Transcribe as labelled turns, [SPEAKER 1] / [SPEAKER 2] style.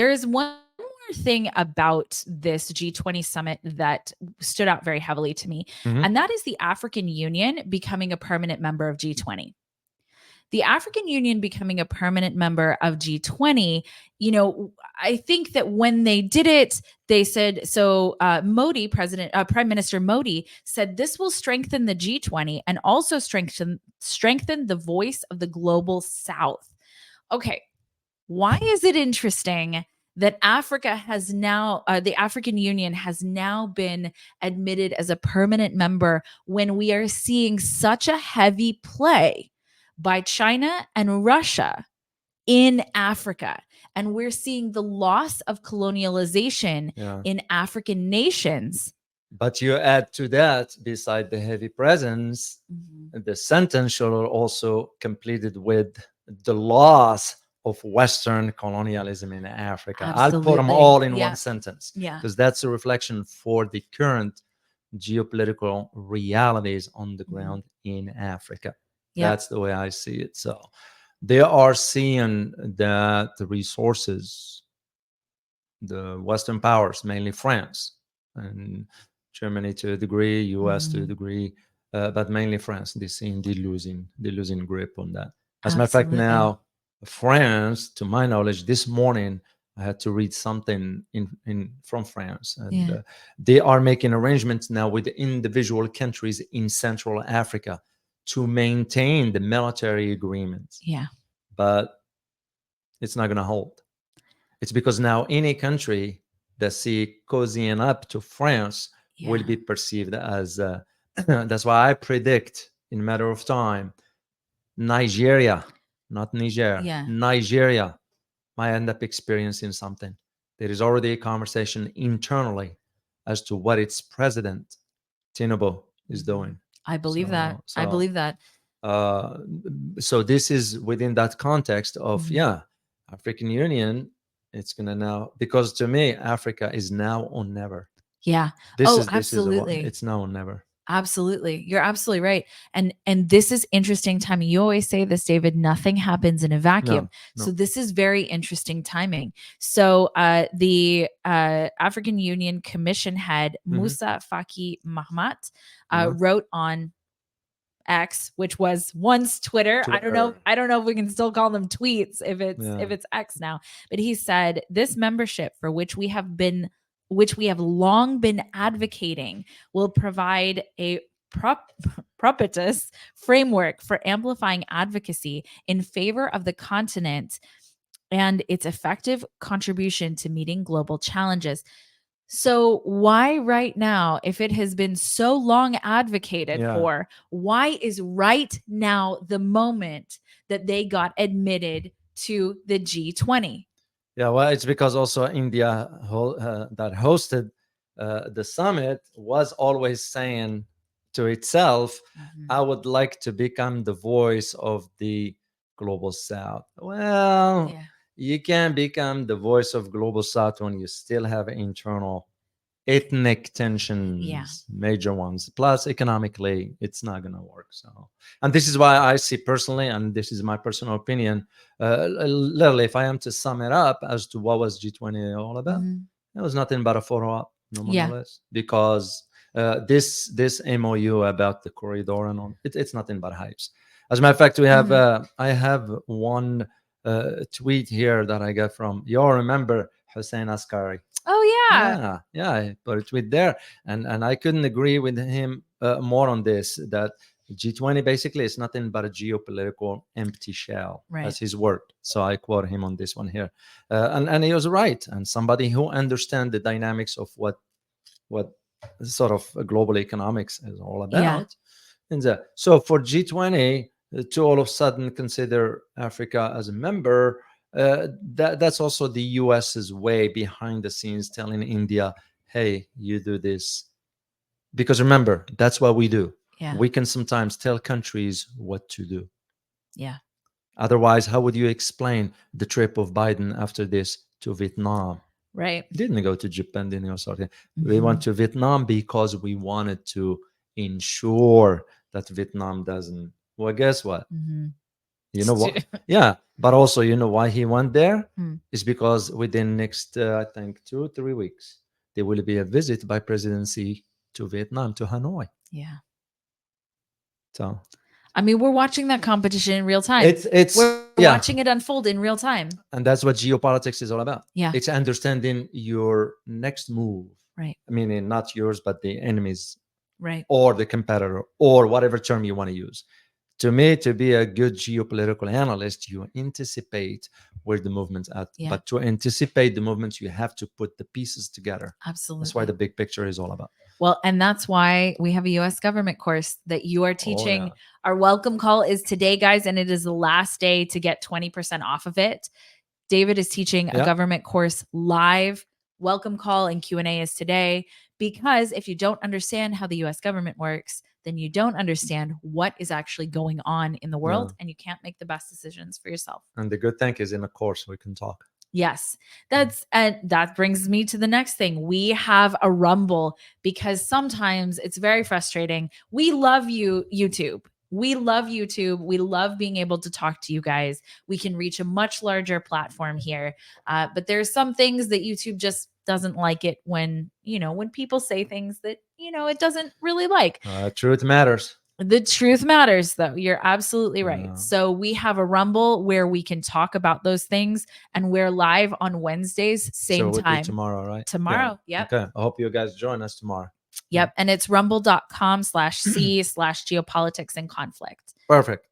[SPEAKER 1] There is one more thing about this G20 summit that stood out very heavily to me,
[SPEAKER 2] Mhm.
[SPEAKER 1] and that is the African Union becoming a permanent member of G20. The African Union becoming a permanent member of G20, I think that when they did it, they said, so Prime Minister Modi said this will strengthen the G20 and also strengthen the voice of the global South. Okay, why is it interesting that the African Union has now been admitted as a permanent member when we are seeing such a heavy play by China and Russia in Africa? And we're seeing the loss of colonialization
[SPEAKER 2] Yeah.
[SPEAKER 1] in African nations.
[SPEAKER 2] But you add to that, beside the heavy presence, the sentence should also completed with the loss of Western colonialism in Africa. I'll put them
[SPEAKER 1] Absolutely.
[SPEAKER 2] all in
[SPEAKER 1] Yeah.
[SPEAKER 2] one sentence
[SPEAKER 1] Yeah.
[SPEAKER 2] because that's a reflection for the current geopolitical realities on the ground in Africa.
[SPEAKER 1] Yep.
[SPEAKER 2] That's the way I see it. So they are seeing that the resources, the Western powers, mainly France and Germany to a degree, US to a degree, but mainly France, they seem they're losing grip on that. As a matter of fact,
[SPEAKER 1] Absolutely.
[SPEAKER 2] now France, to my knowledge, this morning I had to read something in from France, and
[SPEAKER 1] Yeah.
[SPEAKER 2] they are making arrangements now with individual countries in Central Africa to maintain the military agreements,
[SPEAKER 1] Yeah.
[SPEAKER 2] but it's not going to hold. It's because now any country that see cozying up to France will
[SPEAKER 1] Yeah.
[SPEAKER 2] be perceived as. That's why I predict in a matter of time, Nigeria, not Niger,
[SPEAKER 1] Yeah.
[SPEAKER 2] Nigeria might end up experiencing something. There is already a conversation internally as to what its president Tinubu is doing.
[SPEAKER 1] I believe that. I
[SPEAKER 2] So,
[SPEAKER 1] believe that.
[SPEAKER 2] so this is within that context of
[SPEAKER 1] Mhm.
[SPEAKER 2] African Union. It's gonna now, because to me Africa is now or never.
[SPEAKER 1] Yeah.
[SPEAKER 2] This
[SPEAKER 1] Oh,
[SPEAKER 2] is a one.
[SPEAKER 1] absolutely.
[SPEAKER 2] It's now or never.
[SPEAKER 1] Absolutely. You're absolutely right. And this is interesting timing. You always say this, David, nothing happens in a vacuum.
[SPEAKER 2] No.
[SPEAKER 1] So this is very interesting timing. So the African Union Commission head
[SPEAKER 2] Mhm.
[SPEAKER 1] Musa Faki Mahamat
[SPEAKER 2] Yeah.
[SPEAKER 1] wrote on X, which was once Twitter. I don't know.
[SPEAKER 2] Twitter.
[SPEAKER 1] I don't know if we can still call them tweets if
[SPEAKER 2] Yeah.
[SPEAKER 1] it's X now. But he said this membership for which we have long been advocating will provide a propitious framework for amplifying advocacy in favor of the continent and its effective contribution to meeting global challenges. So, why right now, if it has been so long advocated
[SPEAKER 2] Yeah.
[SPEAKER 1] for, why is right now the moment that they got admitted to the G20?
[SPEAKER 2] Yeah. Well, it's because also India that hosted the summit was always saying to itself, I would like to become the voice of the global South. Well,
[SPEAKER 1] Yeah.
[SPEAKER 2] you can become the voice of global South when you still have internal ethnic tensions, major ones. Plus, economically, it's not going to work. So, and this is why I see personally, and this is my personal opinion, literally, if I am to sum it up as to what was G20 all about, it was nothing but a photo op, no more, no
[SPEAKER 1] Yeah.
[SPEAKER 2] less, because this MOU about the corridor and all, it's nothing but hypes. As a matter of fact, we have I have one tweet here that I got from, you all remember Hussein Askari?
[SPEAKER 1] Oh, yeah.
[SPEAKER 2] Yeah, I put a tweet there, and I couldn't agree with him more on this. That G20 basically is nothing but a geopolitical empty shell.
[SPEAKER 1] Right.
[SPEAKER 2] That's his word. So I quote him on this one here, and he was right. And somebody who understands the dynamics of what sort of global economics is all about.
[SPEAKER 1] Yeah.
[SPEAKER 2] And so for G20 to all of a sudden consider Africa as a member, that's also the US's way behind the scenes telling India, hey, you do this. Because remember, that's what we do.
[SPEAKER 1] Yeah.
[SPEAKER 2] We can sometimes tell countries what to do.
[SPEAKER 1] Yeah.
[SPEAKER 2] Otherwise, how would you explain the trip of Biden after this to Vietnam?
[SPEAKER 1] Right.
[SPEAKER 2] Didn't go to Japan, didn't go something. We went to Vietnam because we wanted to ensure that Vietnam doesn't. Well, guess what? You know what? Yeah, But also, you know why he went there?
[SPEAKER 1] Hmm.
[SPEAKER 2] Is because within next, I think, 2 or 3 weeks, there will be a visit by presidency to Vietnam, to Hanoi.
[SPEAKER 1] Yeah.
[SPEAKER 2] So
[SPEAKER 1] I mean, we're watching that competition in real time. We're watching it unfold in real time.
[SPEAKER 2] And that's what geopolitics is all about.
[SPEAKER 1] Yeah.
[SPEAKER 2] It's understanding your next move.
[SPEAKER 1] Right.
[SPEAKER 2] Meaning not yours, but the enemy's,
[SPEAKER 1] right,
[SPEAKER 2] or the competitor, or whatever term you want to use. To me, to be a good geopolitical analyst, you anticipate where the movement's at.
[SPEAKER 1] Yeah.
[SPEAKER 2] But to anticipate the movements, you have to put the pieces together.
[SPEAKER 1] Absolutely.
[SPEAKER 2] That's why the big picture is all about.
[SPEAKER 1] Well, and that's why we have a U.S. government course that you are teaching. Yeah. Our welcome call is today, guys, and it is the last day to get 20% off of it. David is teaching a government course live. Welcome call and Q&A is today, because if you don't understand how the U.S. government works, then you don't understand what is actually going on in the world, and you can't make the best decisions for yourself.
[SPEAKER 2] And the good thing is, in a course we can talk.
[SPEAKER 1] Yes, that brings me to the next thing. We have a Rumble, because sometimes it's very frustrating. We love you, YouTube. We love YouTube. We love being able to talk to you guys. We can reach a much larger platform here. But there's some things that YouTube just doesn't like it when people say things that, it doesn't really like.
[SPEAKER 2] Truth matters.
[SPEAKER 1] The truth matters, though. You're absolutely right. Yeah. So we have a Rumble where we can talk about those things, and we're live on Wednesdays, same time.
[SPEAKER 2] Tomorrow, right?
[SPEAKER 1] Tomorrow. Yeah.
[SPEAKER 2] Yep. Okay. I hope you guys join us tomorrow.
[SPEAKER 1] Yep. And it's rumble.com/c/geopolitics and conflict.
[SPEAKER 2] Perfect.